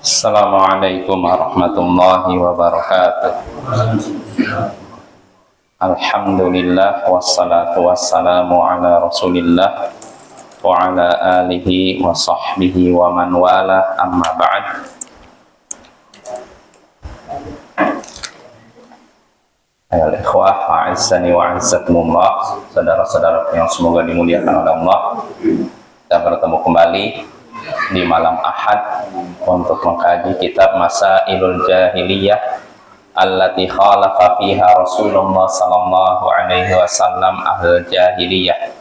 Assalamualaikum warahmatullahi wabarakatuh. Alhamdulillah wassalatu wassalamu ala Rasulillah wa ala alihi wa sahbihi wa man wala, amma ba'd. Ayol ikhwah a'azzani wa a'azzakumullah, saudara-saudara yang semoga dimuliakan oleh Allah. Kita bertemu kembali di malam Ahad untuk mengkaji kitab Masailul Jahiliyah allati khalafa fiha Rasulullah sallallahu alaihi wasallam ahlul jahiliyah.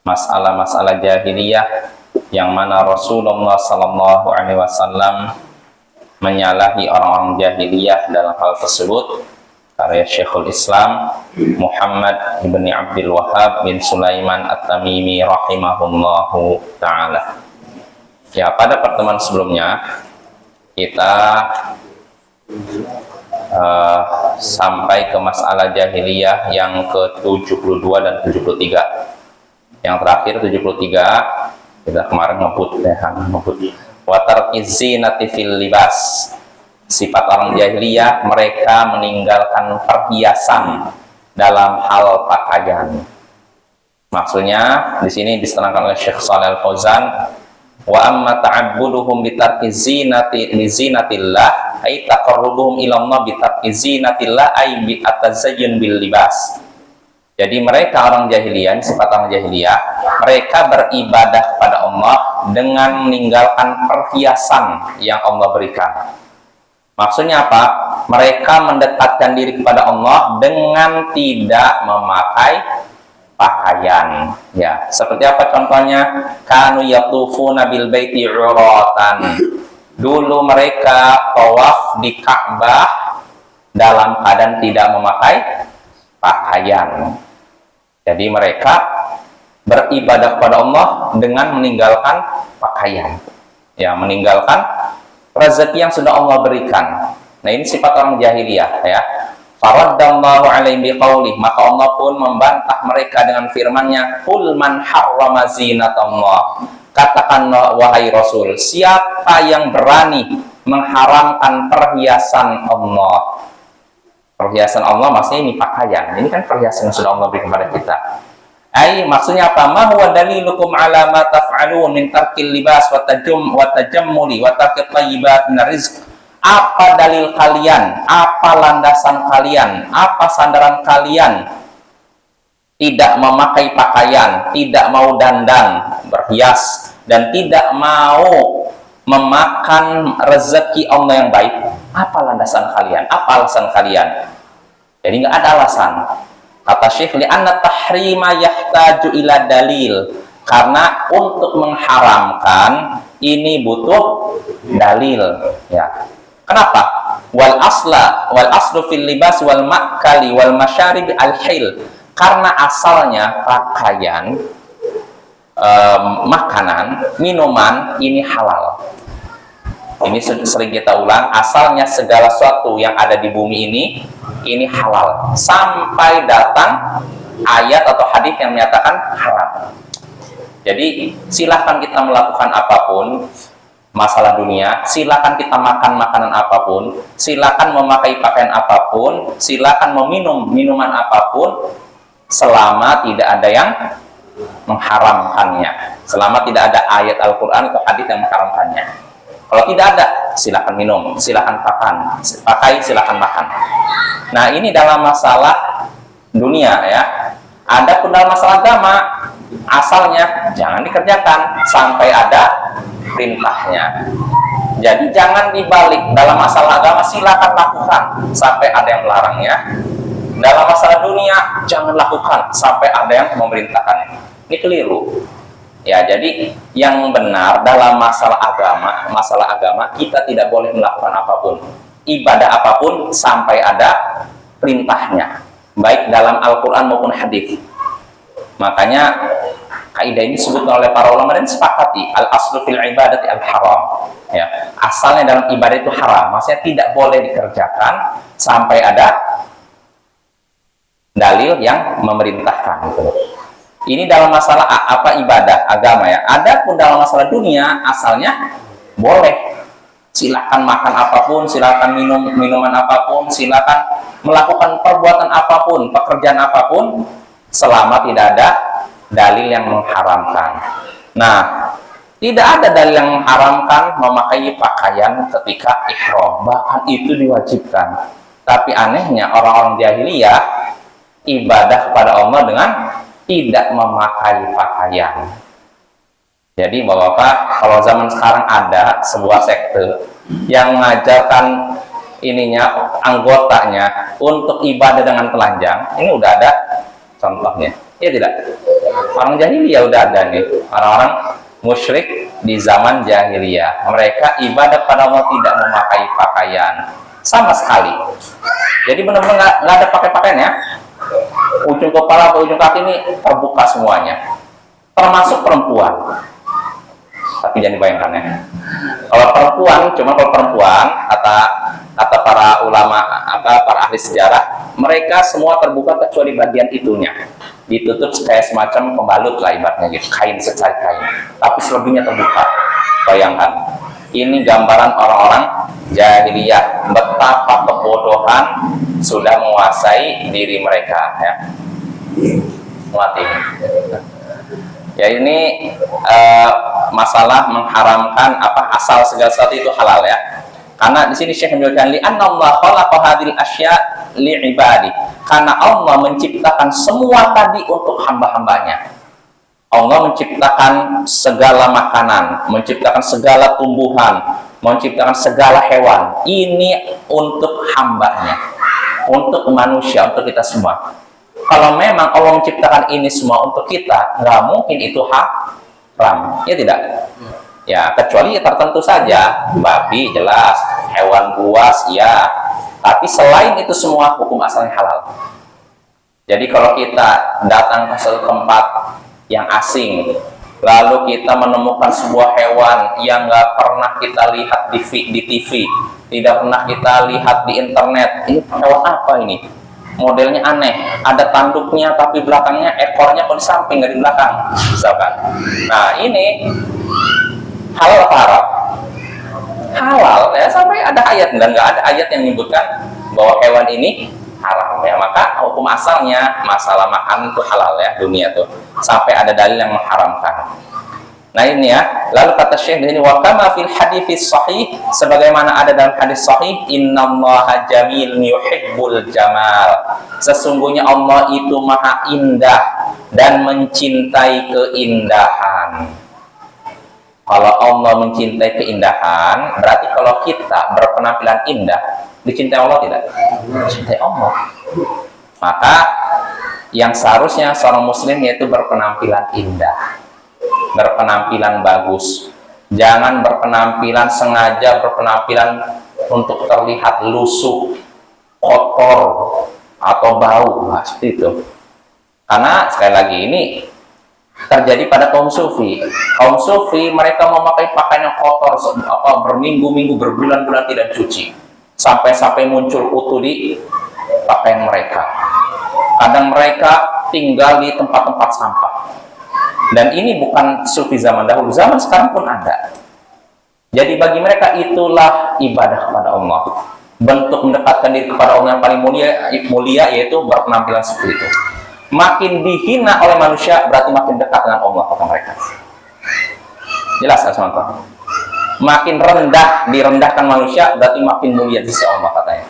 Masalah-masalah jahiliyah yang mana Rasulullah sallallahu alaihi wasallam menyalahi orang-orang jahiliyah dalam hal tersebut. Karya Syekhul Islam Muhammad ibn Abdul Wahhab bin Sulaiman At-Tamimi rahimahullahu ta'ala. Ya, pada pertemuan sebelumnya kita sampai ke masalah jahiliyah yang ke-72 dan 73. Yang terakhir 73 kita kemarin ngebut wa tarkiz zinati fil libas. Sifat orang jahiliyah, mereka meninggalkan perhiasan dalam hal pakaian. Maksudnya di sini diterangkan oleh Syekh Shalih Al-Fauzan, wa amma ta'abbuduhum bitarki zinatillah ay taqarrubuhum ila Allah bitarki zinatillah ay bi atazayyun bil libas. Jadi mereka orang jahiliyah, sifat orang jahiliyah, mereka beribadah kepada Allah dengan meninggalkan perhiasan yang Allah berikan. Maksudnya apa? Mereka mendekatkan diri kepada Allah dengan tidak memakai pakaian. Ya, seperti apa contohnya? Kanu yatufuna bil baiti uratan. Dulu mereka tawaf di Ka'bah dalam keadaan tidak memakai pakaian. Jadi mereka beribadah kepada Allah dengan meninggalkan pakaian. Ya, meninggalkan rezeki yang sudah Allah berikan. Nah, ini sifat orang jahiliyah, ya. Faraddallahu alaihim biqaulih, maka Allah pun membantah mereka dengan firman-Nya, "Qul man harrama zinatallah." Katakanlah wahai Rasul, siapa yang berani mengharamkan perhiasan Allah? Perhiasan Allah maksudnya ini pakaian. Ini kan perhiasan yang sudah Allah berikan kepada kita. Maksudnya apa? Ma huwa dalilukum ala ma taf'alun min tarkil libas wa tajammuli wa tarkit thayyibat min rizq. Apa dalil kalian? Apa landasan kalian? Apa sandaran kalian tidak memakai pakaian, tidak mau dandan, berhias, dan tidak mau memakan rezeki Allah yang baik? Apa landasan kalian? Apa alasan kalian? Jadi nggak ada alasan. Kata Syekh, li'anna tahrima yahtaju ila dalil. Karena untuk mengharamkan ini butuh dalil. Ya. Kenapa? Wal aslu fil libas wal ma'kali wal masyarib al-hil. Karena asalnya pakaian, makanan, minuman ini halal. Ini sering kita ulang, asalnya segala sesuatu yang ada di bumi ini halal. Sampai datang ayat atau hadis yang menyatakan haram. Jadi silahkan kita melakukan apapun, masalah dunia, silakan kita makan makanan apapun, silakan memakai pakaian apapun, silakan meminum minuman apapun, selama tidak ada yang mengharamkannya, selama tidak ada ayat Al-Quran atau hadis yang mengharamkannya. Kalau tidak ada, silakan minum, silakan pakai, silakan makan. Nah, ini dalam masalah dunia ya. Adapun dalam masalah agama, asalnya jangan dikerjakan sampai ada perintahnya. Jadi jangan dibalik, dalam masalah agama silakan lakukan sampai ada yang melarangnya. Dalam masalah dunia jangan lakukan sampai ada yang memerintahkannya. Ini keliru. Ya, jadi yang benar dalam masalah agama kita tidak boleh melakukan apapun, ibadah apapun sampai ada perintahnya, baik dalam Al-Quran maupun hadis. Makanya kaidah ini disebutkan oleh para ulama dan sepakati al-aslu fil ibadati al-haram. Ya, asalnya dalam ibadah itu haram, maksudnya tidak boleh dikerjakan sampai ada dalil yang memerintahkan gitu. Ini dalam masalah ibadah agama ya. Adapun dalam masalah dunia asalnya boleh. Silakan makan apapun, silakan minum minuman apapun, silakan melakukan perbuatan apapun, pekerjaan apapun selama tidak ada dalil yang mengharamkan. Nah, tidak ada dalil yang mengharamkan memakai pakaian ketika ihram, bahkan itu diwajibkan. Tapi anehnya orang-orang jahiliyah ibadah kepada Allah dengan tidak memakai pakaian. Jadi Bapak-bapak, kalau zaman sekarang ada sebuah sekte yang mengajarkan anggotanya untuk ibadah dengan telanjang, ini udah ada contohnya. Iya tidak? Orang jahiliyah udah ada nih, orang-orang musyrik di zaman jahiliyah. Mereka ibadah pada Allah tidak memakai pakaian sama sekali. Jadi benar-benar nggak ada pakai pakaian ya. Ujung kepala atau ujung kaki ini terbuka semuanya, termasuk perempuan. Tapi jangan dibayangkan ya. Kalau perempuan, kata para ulama, para ahli sejarah, mereka semua terbuka kecuali bagian itunya, ditutup kayak semacam pembalut lah ibaratnya gitu, secari kain. Tapi selebihnya terbuka. Bayangkan, ini gambaran orang-orang jahiliyah, betapa kebodohan sudah menguasai diri mereka ya. Mati. Ya, ini masalah mengharamkan asal segala sesuatu itu halal ya. Karena di sini Syekh menjelaskan li anna Allah khalaqa hadhil asya li ibadi. Karena Allah menciptakan semua tadi untuk hamba-hambanya. Allah menciptakan segala makanan, menciptakan segala tumbuhan, menciptakan segala hewan. Ini untuk hambanya, untuk manusia, untuk kita semua. Kalau memang Allah menciptakan ini semua untuk kita, nggak mungkin itu haram, ya tidak? Ya, kecuali tertentu saja, babi jelas, hewan buas ya. Tapi selain itu semua hukum asalnya halal. Jadi kalau kita datang ke suatu tempat yang asing, lalu kita menemukan sebuah hewan yang nggak pernah kita lihat di TV, tidak pernah kita lihat di internet, ini hewan apa ini? Modelnya aneh, ada tanduknya tapi belakangnya ekornya kok di samping nggak di belakang, misalkan. Nah, ini halal apa haram? Halal ya, sampai ada ayat, dan nggak ada ayat yang menyebutkan bahwa hewan ini haram ya. Maka hukum asalnya masalah makan itu halal ya, dunia tuh, sampai ada dalil yang mengharamkan. Nah ini ya, lalu kata Syekh ini wa kama fil hadits sahih, sebagaimana ada dalam hadis sahih, innallaha jamilun yuhibbul jamal. Sesungguhnya Allah itu maha indah dan mencintai keindahan. Kalau Allah mencintai keindahan, berarti kalau kita berpenampilan indah, dicintai Allah tidak? Dicintai Allah. Maka yang seharusnya seorang muslim yaitu berpenampilan indah, berpenampilan bagus. Jangan berpenampilan sengaja berpenampilan untuk terlihat lusuh, kotor atau bau, nah, seperti itu. Karena sekali lagi ini terjadi pada kaum sufi. Kaum sufi mereka memakai pakaian yang kotor, berminggu-minggu, berbulan-bulan tidak cuci, sampai muncul kutu di pakaian mereka. Kadang mereka tinggal di tempat-tempat sampah. Dan ini bukan sufi zaman dahulu, zaman sekarang pun ada. Jadi bagi mereka itulah ibadah kepada Allah. Bentuk mendekatkan diri kepada Allah yang paling mulia yaitu berpenampilan seperti itu. Makin dihina oleh manusia berarti makin dekat dengan Allah kata mereka. Jelas kan teman-teman? Makin rendah direndahkan manusia, berarti makin mulia di sisi Allah katanya.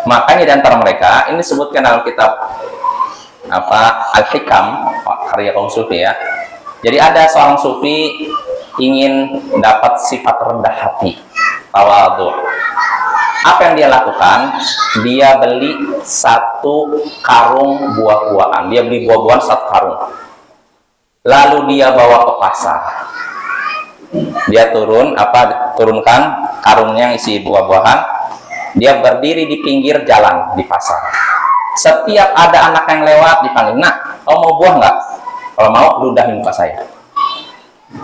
Makanya di antara mereka, ini disebutkan dalam kitab Al-Hikam, karya kaum sufi ya. Jadi ada seorang sufi ingin dapat sifat rendah hati, tawadhu. Apa yang dia lakukan? Dia beli satu karung buah-buahan. Dia beli buah-buahan satu karung. Lalu dia bawa ke pasar. Dia turunkan karungnya isi buah-buahan. Dia berdiri di pinggir jalan di pasar. Setiap ada anak yang lewat dipanggil, "Nak, kau mau buah nggak? Kalau mau, ludahin muka saya."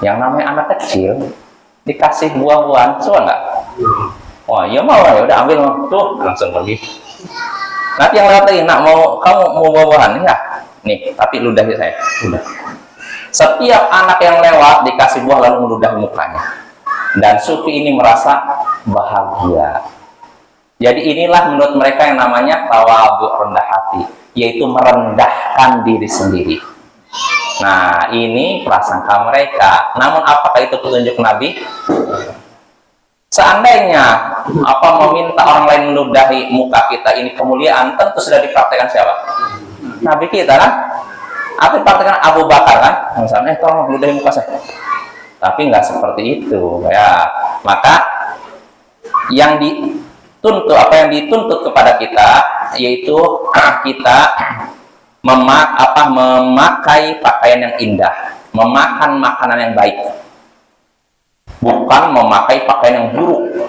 Yang namanya anak kecil dikasih buah-buahan, suka nggak? Wah, iya mau, ya udah ambil tuh, langsung pergi. Nanti yang lewat lagi, "Nak, kamu mau buah-buahan?" "Ya." "Nih, tapi ludahin saya." Udah. Setiap anak yang lewat dikasih buah lalu meludahi mukanya. Dan sufi ini merasa bahagia. Jadi inilah menurut mereka yang namanya tawadhu, rendah hati, yaitu merendahkan diri sendiri. Nah, ini prasangka mereka. Namun apakah itu petunjuk Nabi? Seandainya meminta orang lain meludahi muka kita ini kemuliaan, tentu sudah dipraktekkan siapa? Nabi kita kan? Atau dipraktekkan Abu Bakar kan? Misalnya, tolong meludahi muka saya. Tapi nggak seperti itu ya. Maka yang dituntut kepada kita yaitu kita memakai pakaian yang indah, memakan makanan yang baik, bukan memakai pakaian yang buruk,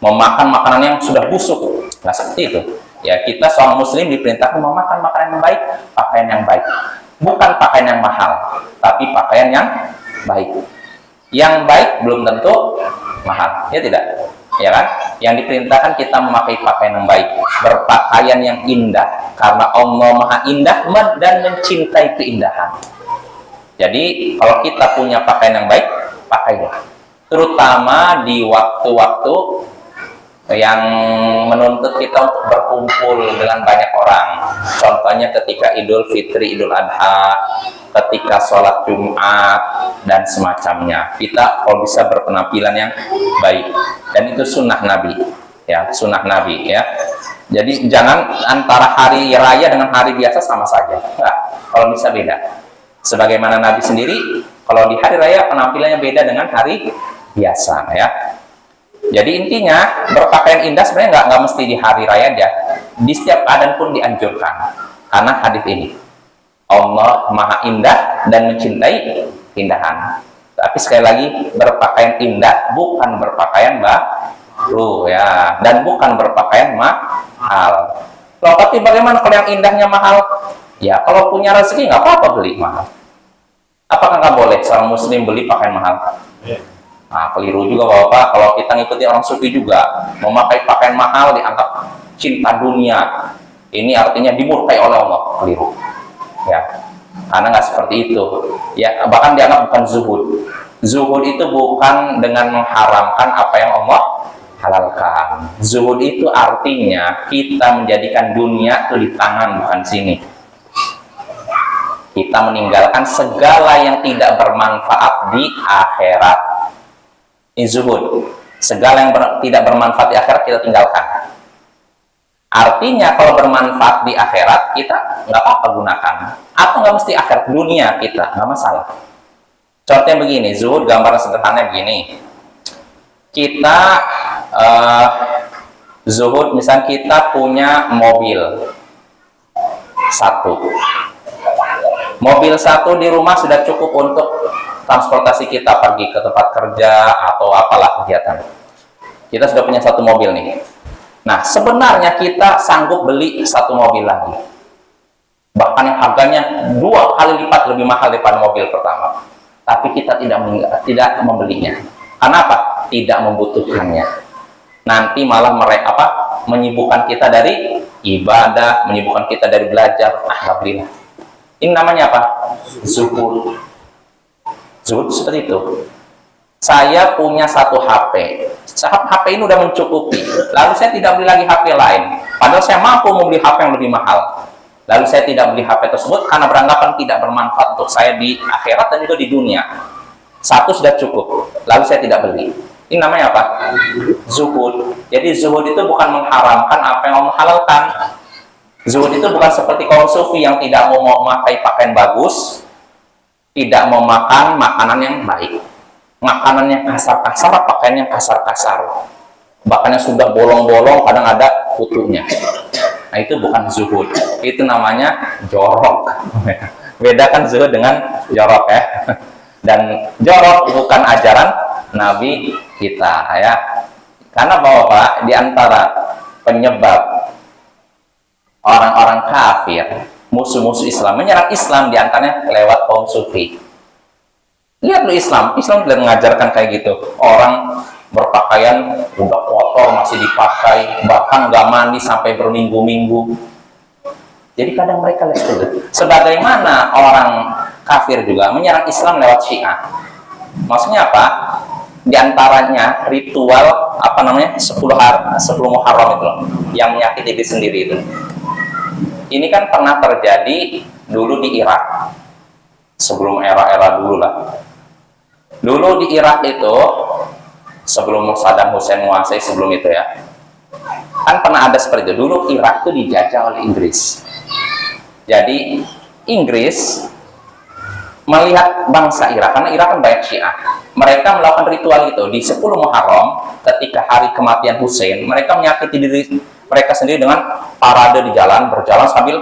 memakan makanan yang sudah busuk. Nggak seperti itu ya. Kita seorang muslim diperintahkan memakan makanan yang baik, pakaian yang baik, bukan pakaian yang mahal, tapi pakaian yang baik. Yang baik belum tentu mahal, ya tidak? Ya kan? Yang diperintahkan kita memakai pakaian yang baik, berpakaian yang indah, karena Allah Maha Indah dan mencintai keindahan. Jadi kalau kita punya pakaian yang baik, pakailah. Terutama di waktu-waktu yang menuntut kita untuk berkumpul dengan banyak orang. Contohnya ketika Idul Fitri, Idul Adha, ketika sholat Jumat, dan semacamnya. Kita kalau bisa berpenampilan yang baik. Dan itu sunnah Nabi. Ya, sunnah Nabi ya. Jadi jangan antara hari raya dengan hari biasa sama saja. Nah, kalau bisa beda. Sebagaimana Nabi sendiri, kalau di hari raya penampilannya beda dengan hari biasa ya. Jadi intinya berpakaian indah sebenarnya nggak mesti di hari raya aja, di setiap keadaan pun dianjurkan karena hadis ini Allah Maha Indah dan mencintai keindahan. Tapi sekali lagi berpakaian indah bukan berpakaian baru ya, dan bukan berpakaian mahal. Loh, tapi bagaimana kalau yang indahnya mahal? Ya kalau punya rezeki nggak apa-apa beli mahal. Apakah nggak boleh seorang muslim beli pakaian mahal? Nah, keliru juga Bapak, kalau kita ngikuti orang sufi juga, memakai pakaian mahal dianggap cinta dunia. Ini artinya dimurkai oleh Allah, keliru. Ya, karena nggak seperti itu. Ya, bahkan dianggap bukan zuhud. Zuhud itu bukan dengan mengharamkan apa yang Allah halalkan. Zuhud itu artinya kita menjadikan dunia itu di tangan, bukan sini. Kita meninggalkan segala yang tidak bermanfaat di akhirat. Ini zuhud. Segala yang tidak bermanfaat di akhirat kita tinggalkan. Artinya kalau bermanfaat di akhirat kita nggak apa-apa gunakan. Atau nggak mesti akhirat, dunia kita nggak masalah. Contohnya begini, zuhud gambaran sederhana begini. Kita zuhud, misalnya kita punya mobil satu. Mobil satu di rumah sudah cukup untuk transportasi kita pergi ke tempat kerja atau apalah kegiatan. Kita sudah punya satu mobil nih. Nah, sebenarnya kita sanggup beli satu mobil lagi. Bahkan yang harganya 2 kali lipat lebih mahal daripada mobil pertama. Tapi kita tidak membelinya. Kenapa? Tidak membutuhkannya. Nanti malah menyibukkan kita dari ibadah, menyibukkan kita dari belajar. Nggak belilah. Ini namanya apa? Zuhud. Zuhud seperti itu. Saya punya satu HP. HP ini udah mencukupi. Lalu saya tidak beli lagi HP lain. Padahal saya mampu membeli HP yang lebih mahal. Lalu saya tidak beli HP tersebut karena beranggapan tidak bermanfaat untuk saya di akhirat dan juga di dunia. Satu sudah cukup. Lalu saya tidak beli. Ini namanya apa? Zuhud. Jadi zuhud itu bukan mengharamkan apa yang Allah halalkan. Zuhud itu bukan seperti kaum sufi yang tidak mau memakai pakaian bagus, tidak mau makan makanan yang baik, makanan yang kasar-kasar, pakaian yang kasar-kasar, bahkan yang sudah bolong-bolong, kadang ada kutunya. Nah, itu bukan zuhud, itu namanya jorok. Bedakan zuhud dengan jorok ya. Dan jorok bukan ajaran Nabi kita ya. Karena Bapak, di antara penyebab orang-orang kafir, musuh-musuh Islam menyerang Islam, di antaranya lewat kaum sufi. Lihat lu Islam tidak mengajarkan kayak gitu. Orang berpakaian udah kotor masih dipakai, bahkan nggak mandi sampai berminggu-minggu. Jadi kadang mereka lihat itu. Sebagaimana orang kafir juga menyerang Islam lewat Syiah. Maksudnya apa? Di antaranya ritual 10 Muharram itu loh, yang menyakiti diri sendiri itu. Ini kan pernah terjadi dulu di Irak, sebelum era-era dulu lah. Dulu di Irak itu, sebelum Saddam Hussein menguasai, sebelum itu ya, kan pernah ada seperti itu. Dulu Irak itu dijajah oleh Inggris. Jadi Inggris melihat bangsa Irak, karena Irak kan banyak Syiah, mereka melakukan ritual itu di 10 Muharram, ketika hari kematian Hussein. Mereka menyakiti diri mereka sendiri dengan parade di jalan, berjalan sambil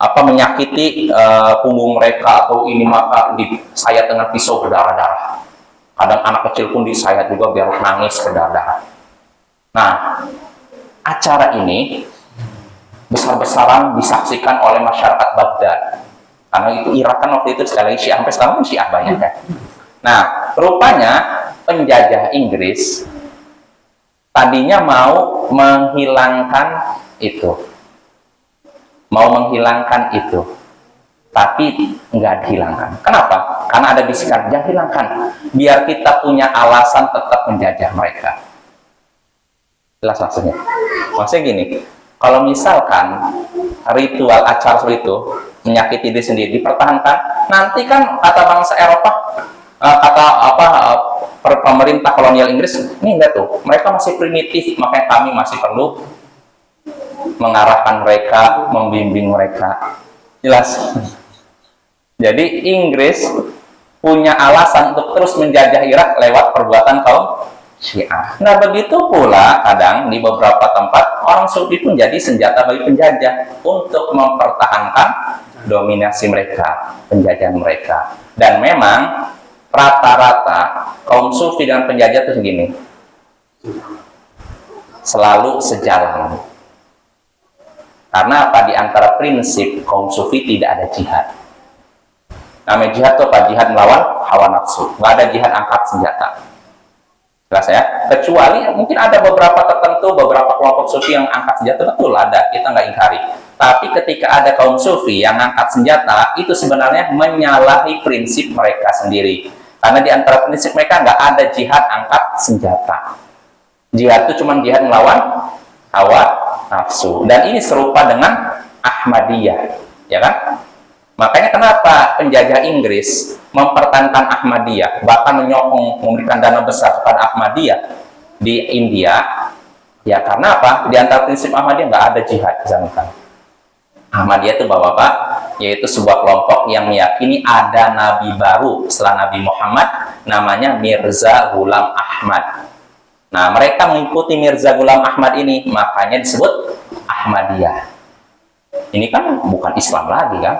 menyakiti punggung mereka, atau ini maka disayat dengan pisau berdarah-darah. Kadang anak kecil pun disayat juga biar nangis berdarah-darah. Nah, acara ini besar-besaran disaksikan oleh masyarakat Baghdad. Karena itu Irak kan waktu itu sekali lagi Syiah, sampai sekarang pun Syiah banyak kan. Nah, rupanya penjajah Inggris tadinya mau menghilangkan itu, tapi nggak dihilangkan. Kenapa? Karena ada bisikan, jangan hilangkan, biar kita punya alasan tetap menjajah mereka. Jelas maksudnya? Maksudnya gini, kalau misalkan ritual acara seperti itu menyakiti diri sendiri dipertahankan, nanti kan kata bangsa Eropa, pemerintah kolonial Inggris, ini enggak tuh, mereka masih primitif, makanya kami masih perlu mengarahkan mereka, membimbing mereka. Jelas. Jadi Inggris punya alasan untuk terus menjajah Irak lewat perbuatan kaum Syiah. Nah, begitu pula kadang di beberapa tempat orang sufi pun jadi senjata bagi penjajah untuk mempertahankan dominasi mereka, penjajahan mereka. Dan memang rata-rata kaum sufi dengan penjajah itu segini, selalu sejalan. Karena apa? Di antara prinsip kaum sufi tidak ada jihad. Namanya jihad itu apa? Jihad melawan hawa nafsu. Nggak ada jihad angkat senjata. Jelas ya? Kecuali mungkin ada beberapa tertentu, beberapa kelompok sufi yang angkat senjata, betul ada, kita nggak ingkari. Tapi ketika ada kaum sufi yang angkat senjata, itu sebenarnya menyalahi prinsip mereka sendiri. Karena di antara prinsip mereka nggak ada jihad angkat senjata. Jihad itu cuma jihad melawan hawa nafsu. Dan ini serupa dengan Ahmadiyah, ya kan? Makanya kenapa penjajah Inggris mempertahankan Ahmadiyah, bahkan menyokong, memberikan dana besar kepada Ahmadiyah di India? Ya karena apa? Di antara prinsip Ahmadiyah nggak ada jihad di zaman sekarang. Ahmadiyah itu Bapak-Bapak, yaitu sebuah kelompok yang meyakini ada nabi baru setelah Nabi Muhammad, namanya Mirza Ghulam Ahmad. Nah, mereka mengikuti Mirza Ghulam Ahmad ini, makanya disebut Ahmadiyah. Ini kan bukan Islam lagi kan?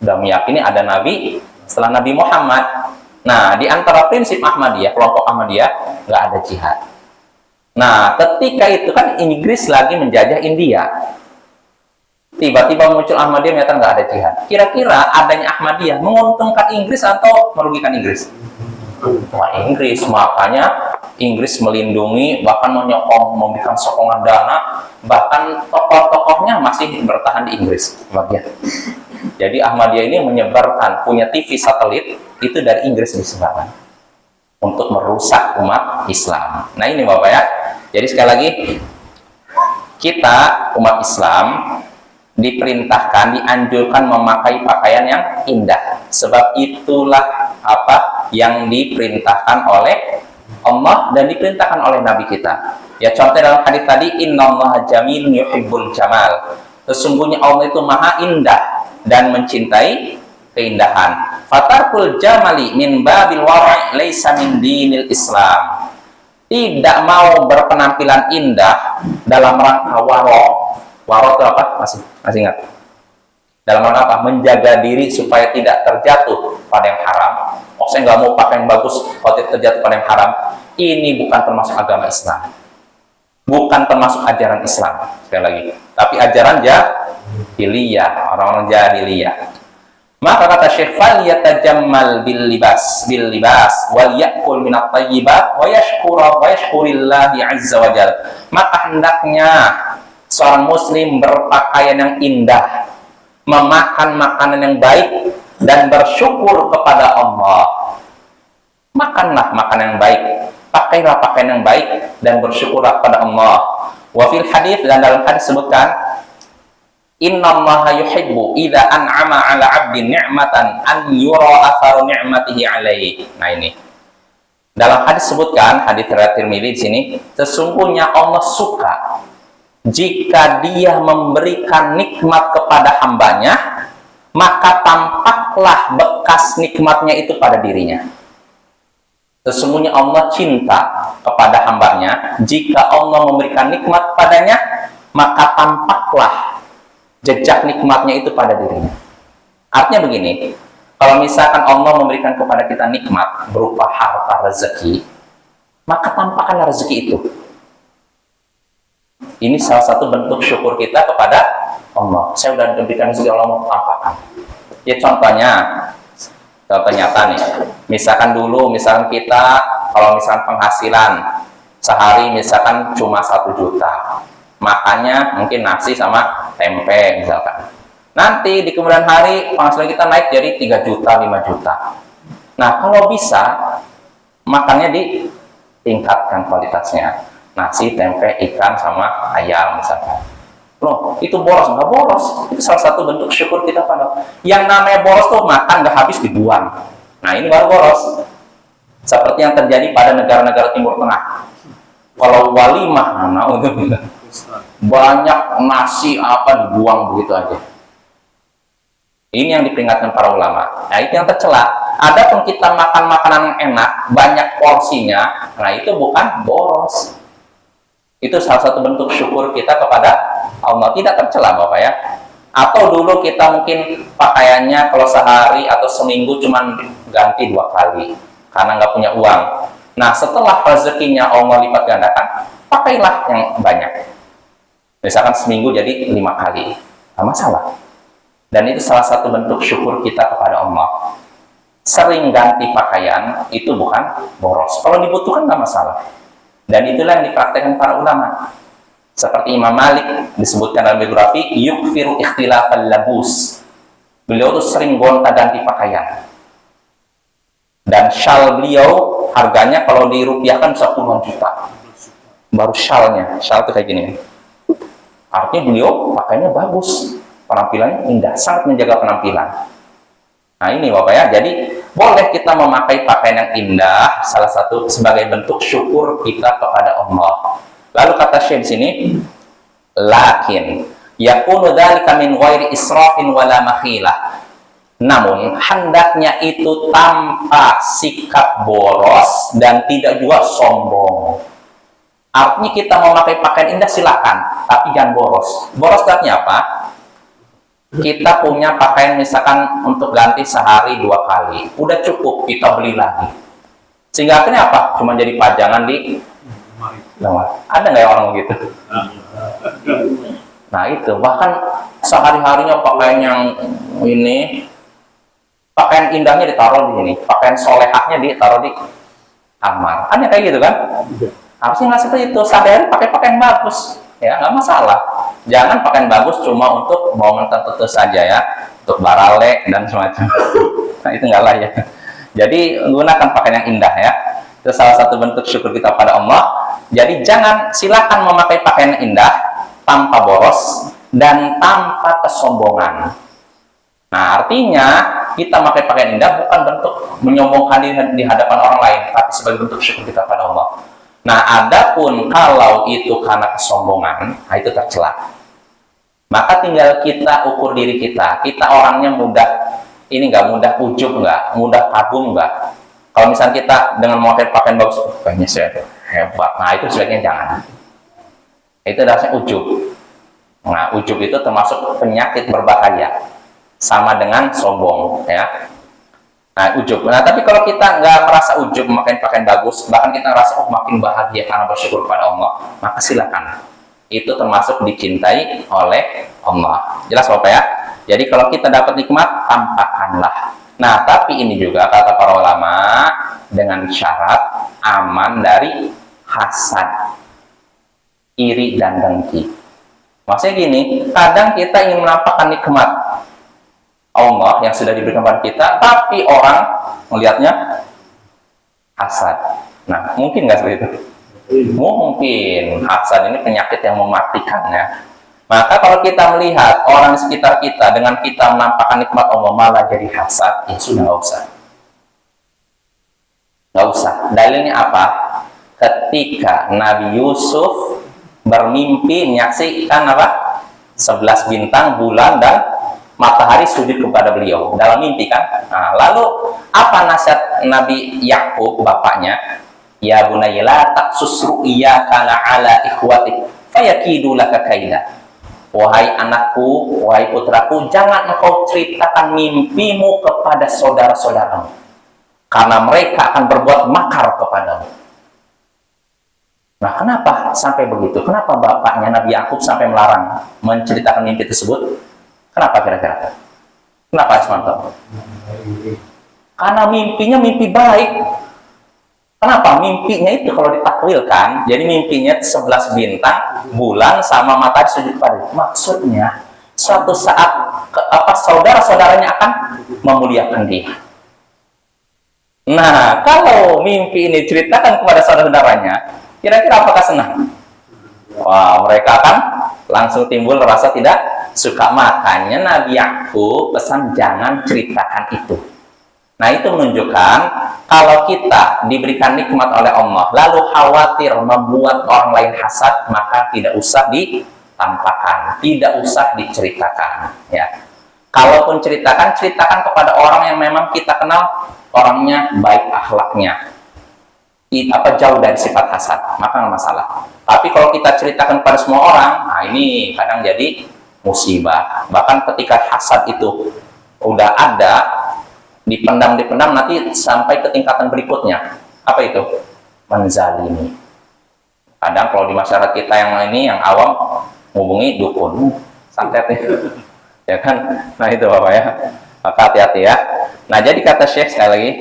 Sudah meyakini ada nabi setelah Nabi Muhammad. Nah, di antara prinsip Ahmadiyah, kelompok Ahmadiyah, nggak ada jihad. Nah, ketika itu kan Inggris lagi menjajah India. Tiba-tiba muncul Ahmadiyah, ternyata nggak ada jihad. Kira-kira adanya Ahmadiyah menguntungkan Inggris atau merugikan Inggris? Wah, Inggris. Makanya Inggris melindungi, bahkan menyokong, memberikan sokongan dana, bahkan tokoh-tokohnya masih bertahan di Inggris bagian. Jadi Ahmadiyah ini menyebarkan, punya TV satelit itu dari Inggris disebarkan untuk merusak umat Islam. Nah ini Bapak ya. Jadi sekali lagi, kita umat Islam diperintahkan, dianjurkan memakai pakaian yang indah. Sebab itulah apa yang diperintahkan oleh Allah dan diperintahkan oleh Nabi kita. Ya contoh dalam hadis tadi, innallaha jamilun yuhibbul jamal. Sesungguhnya Allah itu maha indah dan mencintai keindahan. Fatarkul jamali min babil wara'i laisa min dinil Islam. Tidak mau berpenampilan indah dalam rangka waro. Waro itu apa? Masih ingat? Dalam rangka apa? Menjaga diri supaya tidak terjatuh pada yang haram. Oh, saya nggak mau pakai yang bagus kalau tidak terjatuh pada yang haram. Ini bukan termasuk agama Islam. Bukan termasuk ajaran Islam. Sekali lagi. Tapi ajaran jahiliyah, orang-orang jahiliyah. Maka kata Syekh, fal yatajammal bil libas wal ya'kul minat thayyibat wa yashkurillahi azza wa jal. Maka hendaknya seorang muslim berpakaian yang indah, memakan makanan yang baik dan bersyukur kepada Allah. Makanlah makanan yang baik, pakailah pakaian yang baik dan bersyukurlah kepada Allah. Wa fil hadis, dan dalam hadis sebutkan, innallaha yuhibbu idza an'ama 'ala 'abdin ni'matan an yura atharu ni'matihi 'alaihi. Nah ini. Dalam hadis sebutkan, hadis riwayat Tirmidzi di sini, sesungguhnya Allah suka jika dia memberikan nikmat kepada hambanya, maka tampaklah bekas nikmatnya itu pada dirinya. Sesungguhnya Allah cinta kepada hambanya, jika Allah memberikan nikmat padanya, maka tampaklah jejak nikmatnya itu pada dirinya. Artinya begini, kalau misalkan Allah memberikan kepada kita nikmat berupa harta rezeki, maka tampakkanlah rezeki itu. Ini salah satu bentuk syukur kita kepada Allah. Saya sudah diberikan rezeki, Allah mau tampakkan. Ya contohnya nyata nih. Misalkan kita kalau misalkan penghasilan sehari misalkan cuma 1 juta. Makannya mungkin nasi sama tempe misalkan. Nanti di kemudian hari penghasilan kita naik jadi 3 juta, 5 juta. Nah, kalau bisa makannya ditingkatkan kualitasnya. Nasi, tempe, ikan sama ayam misalkan. Loh, itu boros? Nggak boros. Itu salah satu bentuk syukur kita pada. Yang namanya boros tuh makan nggak habis dibuang. Nah, ini baru boros. Seperti yang terjadi pada negara-negara Timur Tengah. Kalau walimah, banyak nasi apa dibuang begitu aja. Ini yang diperingatkan para ulama. Nah, itu yang tercela. Adapun kita makan makanan yang enak, banyak porsinya, nah itu bukan boros. Itu salah satu bentuk syukur kita kepada Allah, tidak tercela Bapak ya. Atau dulu kita mungkin pakaiannya kalau sehari atau seminggu cuma ganti 2 kali karena nggak punya uang. Nah, setelah rezekinya Allah lipat gandakan, pakailah yang banyak. Misalkan seminggu jadi 5 kali, nggak masalah. Dan itu salah satu bentuk syukur kita kepada Allah. Sering ganti pakaian itu bukan boros. Kalau dibutuhkan nggak masalah. Dan itulah yang dipraktekkan para ulama. Seperti Imam Malik disebutkan dalam biografi, yukfiru ikhtilafal labus. Beliau tuh sering gonta-ganti pakaian. Dan syal beliau harganya kalau dirupiahkan bisa puluhan juta. Baru syalnya, syal tuh kayak gini. Artinya beliau pakaiannya bagus, penampilannya indah, sangat menjaga penampilan. Nah ini Bapak ya, jadi boleh kita memakai pakaian yang indah, salah satu sebagai bentuk syukur kita kepada Allah. Lalu kata Syekh di sini, lakin yakunu dzalika min ghairi israfin wala makhilah. Namun hendaknya itu tanpa sikap boros dan tidak juga sombong. Artinya kita mau pakai pakaian indah silakan, tapi jangan boros. Boros artinya apa? Kita punya pakaian misalkan untuk ganti sehari 2 kali, udah cukup kita beli lagi. Sehingga akhirnya apa? Cuma jadi pajangan di ada nggak ya orang begitu? Nah itu, bahkan sehari-harinya pakaian yang ini, pakaian indahnya ditaruh di sini, pakaian solehahnya ditaruh di kamar. Ada kayak gitu kan? Harusnya nggak seperti itu. Sehari-hari pakai pakaian bagus, ya nggak masalah. Jangan pakaian bagus cuma untuk momen tertentu saja ya, untuk barale dan semacam. Nah itu nggak lah ya. Jadi gunakan pakaian yang indah ya. Itu salah satu bentuk syukur kita pada Allah. Jadi silakan memakai pakaian yang indah tanpa boros dan tanpa kesombongan. Nah, artinya kita pakai pakaian indah bukan bentuk menyombongkan diri di hadapan orang lain, tapi sebagai bentuk syukur kita pada Allah. Nah, adapun kalau itu karena kesombongan, nah itu tercela. Maka tinggal kita ukur diri kita. Kita orangnya mudah, ini nggak mudah ujub, nggak mudah kagum, nggak. Kalau misalnya kita dengan memakai pakaian bagus, kayaknya saya hebat. Nah, itu sebaiknya jangan. Itu rasanya ujub. Nah, ujub itu termasuk penyakit berbahaya, sama dengan sombong, ya. Nah, ujub. Nah, tapi kalau kita nggak merasa ujub memakai pakaian bagus, bahkan kita merasa makin bahagia karena bersyukur pada Allah, maka silakan. Itu termasuk dicintai oleh Allah. Jelas Bapak ya? Jadi kalau kita dapat nikmat, tampakkanlah. Nah, tapi ini juga kata para ulama dengan syarat aman dari hasad, iri dan dengki. Maksudnya gini, kadang kita ingin menampakkan nikmat Allah yang sudah diberikan kepada kita, tapi orang melihatnya hasad. Nah, mungkin nggak seperti itu? Mungkin. Hasad ini penyakit yang mematikan, ya. Maka kalau kita melihat orang di sekitar kita dengan kita menampakkan nikmat Allah malah jadi hasad, ya sudah nggak usah. Nggak usah. Dalilnya apa? Ketika Nabi Yusuf bermimpi menyaksikan apa? 11 bintang, bulan, dan matahari sujud kepada beliau dalam mimpi kan. Nah, lalu apa nasihat Nabi Yakub bapaknya? Ya bunayya la taqsus ru'yaka ala ikhwatik fayakidu laka kaida. Wahai anakku, wahai putraku, jangan engkau ceritakan mimpimu kepada saudara-saudaramu, karena mereka akan berbuat makar kepadamu. Nah, kenapa sampai begitu? Kenapa bapaknya Nabi Yakub sampai melarang menceritakan mimpi tersebut? Kenapa kira-kira? Kenapa Asmanto? Karena mimpinya mimpi baik. Kenapa? Mimpinya itu kalau ditakwilkan, jadi mimpinya 11 bintang, bulan, sama matahari sujud kepada. Maksudnya, suatu saat saudara-saudaranya akan memuliakan dia. Nah, kalau mimpi ini ceritakan kepada saudara-saudaranya, kira-kira apakah senang? Wah, mereka akan langsung timbul rasa tidak suka. Makanya Nabi Yakub pesan jangan ceritakan itu. Nah, itu menunjukkan kalau kita diberikan nikmat oleh Allah lalu khawatir membuat orang lain hasad, maka tidak usah ditampakkan, tidak usah diceritakan, ya. Kalaupun ceritakan kepada orang yang memang kita kenal orangnya baik akhlaknya, jauh dari sifat hasad, maka nggak masalah. Tapi kalau kita ceritakan pada semua orang, nah ini kadang jadi musibah. Bahkan ketika hasad itu udah ada, dipendam nanti sampai ke tingkatan berikutnya. Apa itu? Menzalimi. Kadang kalau di masyarakat kita yang ini, yang awam, hubungi dukun, santet ya kan? Nah itu Bapak ya, maka hati-hati ya. Nah, jadi kata Syekh sekali lagi,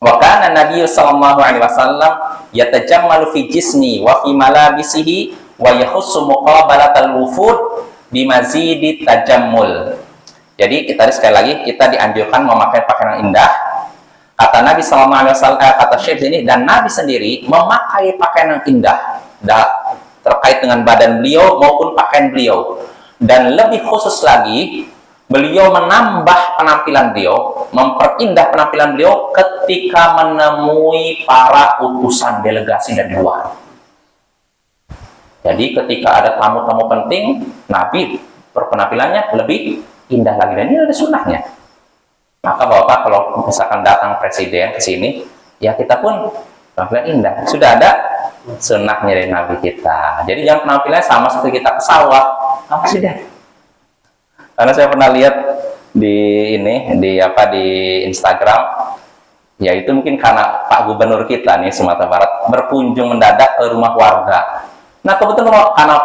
wa kana Nabi sallallahu alaihi wasallam yatajammalu fi jismi wa fi malabisihi wa yakhussu muqabalatal wufud bi mazidi tajammul. Jadi kita sekali lagi kita dianjurkan memakai pakaian yang indah. Kata Nabi sallallahu alaihi wasallam, kata Syekh ini, dan Nabi sendiri memakai pakaian yang indah terkait dengan badan beliau maupun pakaian beliau. Dan lebih khusus lagi, beliau menambah penampilan beliau, memperindah penampilan beliau ketika menemui para utusan delegasi dari luar. Jadi ketika ada tamu-tamu penting, Nabi berpenampilannya lebih indah lagi, dan ini ada sunnahnya. Maka Bapak kalau misalkan datang presiden ke sini, ya kita pun penampilan indah. Sudah ada sunnahnya dari Nabi kita. Jadi jangan penampilannya sama seperti kita pesawat. Apa sih deh? Karena saya pernah lihat di Instagram, ya itu mungkin karena Pak Gubernur kita nih Sumatera Barat berkunjung mendadak ke rumah warga. Nah kebetulan karena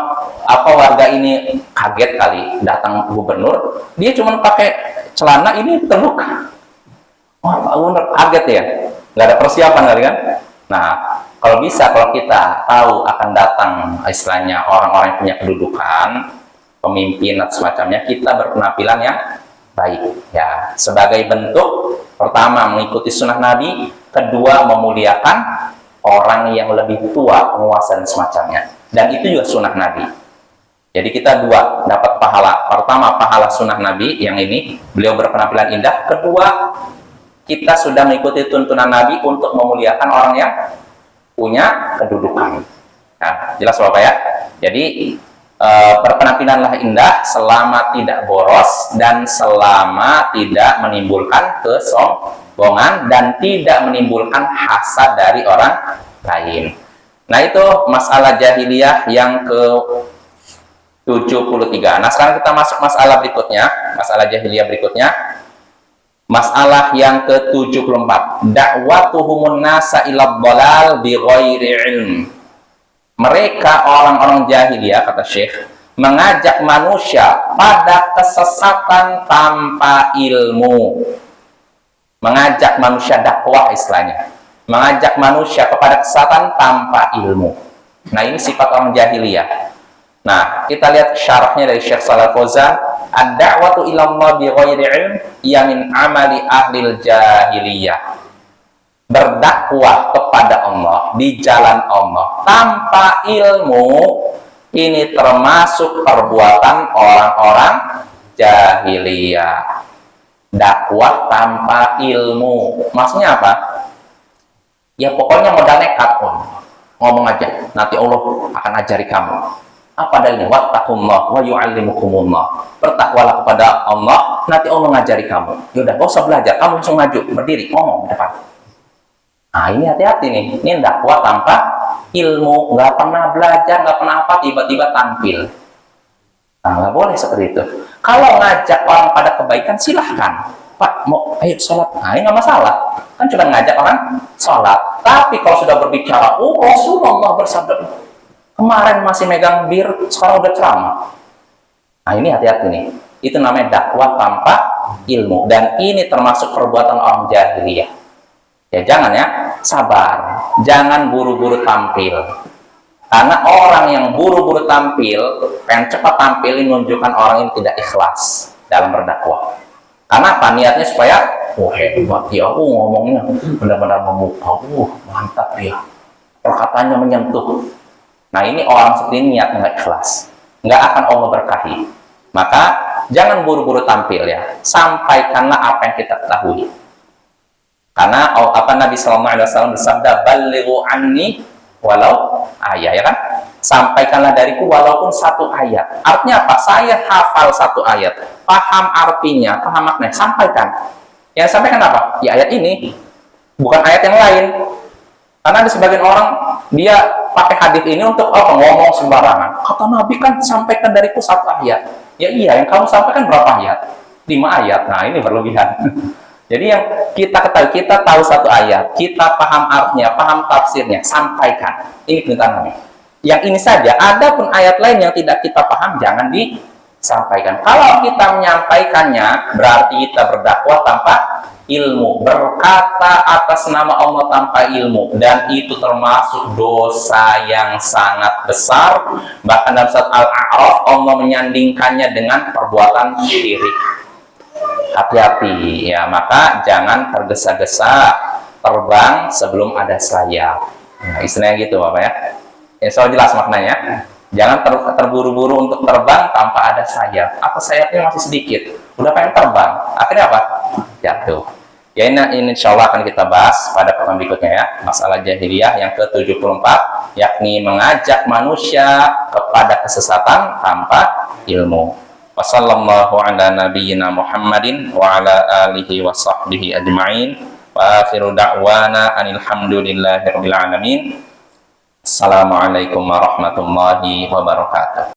warga ini kaget kali datang gubernur, dia cuma pakai celana ini terbuka. Wah, Pak Gubernur kaget ya, nggak ada persiapan kali kan? Nah, kalau kita tahu akan datang istilahnya orang-orang yang punya kedudukan, pemimpin atau semacamnya, kita berpenampilan yang baik ya, sebagai bentuk pertama mengikuti sunnah Nabi, kedua memuliakan orang yang lebih tua, penguasa dan semacamnya, dan itu juga sunnah Nabi. Jadi kita dua dapat pahala. Pertama, pahala sunnah Nabi yang ini, beliau berpenampilan indah. Kedua, kita sudah mengikuti tuntunan Nabi untuk memuliakan orang yang punya kedudukan. Nah, jelas Bapak ya. Jadi berpenampilanlah indah selama tidak boros dan selama tidak menimbulkan kesombongan dan tidak menimbulkan hasad dari orang lain. Nah, itu masalah jahiliyah yang ke 73. Nah, sekarang kita masuk masalah berikutnya, masalah jahiliyah berikutnya. Masalah yang ke-74. Da'watuhumun nasa ila dhalal bi ghairi ilm. Mereka orang-orang jahiliyah, kata Syekh, mengajak manusia pada kesesatan tanpa ilmu. Mengajak manusia dakwah istilahnya. Mengajak manusia kepada kesesatan tanpa ilmu. Nah, ini sifat orang jahiliyah. Nah, kita lihat syarahnya dari Syekh Shalal Fauzan. Ad-da'watu ila Allah bi ghairi ilm ya min amali ahlil jahiliyah. Berdakwah kepada Allah di jalan Allah tanpa ilmu ini termasuk perbuatan orang-orang jahiliyah. Dakwah tanpa ilmu maksudnya apa? Ya pokoknya modal nekat pun ngomong aja, nanti Allah akan ajari kamu. Apa dalilnya? Wattaqullah wa yu'allimukumullah. Bertakwalah kepada Allah, nanti Allah ngajari kamu. Yaudah, gak usah belajar, kamu langsung maju, berdiri, ngomong di depan. Nah, ini hati-hati nih. Ini dakwah tanpa ilmu, nggak pernah belajar, nggak pernah apa, tiba-tiba tampil. Nah, nggak boleh seperti itu. Kalau ngajak orang pada kebaikan, silahkan. Pak, mau ayo sholat. Nah, ini nggak masalah. Kan cuma ngajak orang sholat. Tapi kalau sudah berbicara, oh Rasulullah bersabda, kemarin masih megang bir, sekarang udah ceramah. Nah, ini hati-hati nih. Itu namanya dakwah tanpa ilmu. Dan ini termasuk perbuatan orang jahiliyah. Ya jangan ya, sabar. Jangan buru-buru tampil. Karena orang yang buru-buru tampil, pengen cepat tampil, ini menunjukkan orang ini tidak ikhlas dalam berdakwah. Karena apa? Niatnya supaya, hebat ya, ngomongnya benar-benar memukau, mantap ya, perkataannya menyentuh. Nah, ini orang seperti ini niatnya nggak ikhlas, nggak akan Allah berkahi. Maka jangan buru-buru tampil ya, sampaikanlah apa yang kita ketahui. Karena apa Nabi SAW bersabda, balighu anni walau ayat, ya kan? Sampaikanlah dariku walaupun satu ayat. Artinya apa? Saya hafal satu ayat, paham artinya, paham maknanya, sampaikan. Yang sampaikan apa? Ya ayat ini, bukan ayat yang lain. Karena ada sebagian orang dia pakai hadis ini untuk ngomong sembarangan. Kata Nabi kan sampaikan dariku satu ayat. Ya iya, yang kamu sampaikan berapa ayat? 5 ayat. Nah, ini berlebihan. Jadi yang kita ketahui, kita tahu satu ayat, kita paham artinya, paham tafsirnya, sampaikan. Ini perintah Nabi. Yang ini saja, ada pun ayat lain yang tidak kita paham, jangan disampaikan. Kalau kita menyampaikannya, berarti kita berdakwah tanpa ilmu, berkata atas nama Allah tanpa ilmu, dan itu termasuk dosa yang sangat besar. Bahkan dalam surat Al-A'raf, Allah menyandingkannya dengan perbuatan syirik. Hati-hati ya, maka jangan tergesa-gesa terbang sebelum ada sayap. Nah, istilahnya gitu Bapak ya. Insya Allah jelas maknanya. Jangan terburu-buru untuk terbang tanpa ada sayap. Apa sayapnya masih sedikit, udah pengen terbang, akhirnya apa? Jatuh. Ya, ini insya Allah akan kita bahas pada pertemuan berikutnya ya. Masalah jahiliyah yang ke-74, yakni mengajak manusia kepada kesesatan tanpa ilmu. Wassallallahu ala nabiyyina Muhammadin wa ala alihi wa sahbihi ajma'in. Wa akhiru da'wana anil hamdulillahi rabbil alamin. Assalamualaikum warahmatullahi wabarakatuh.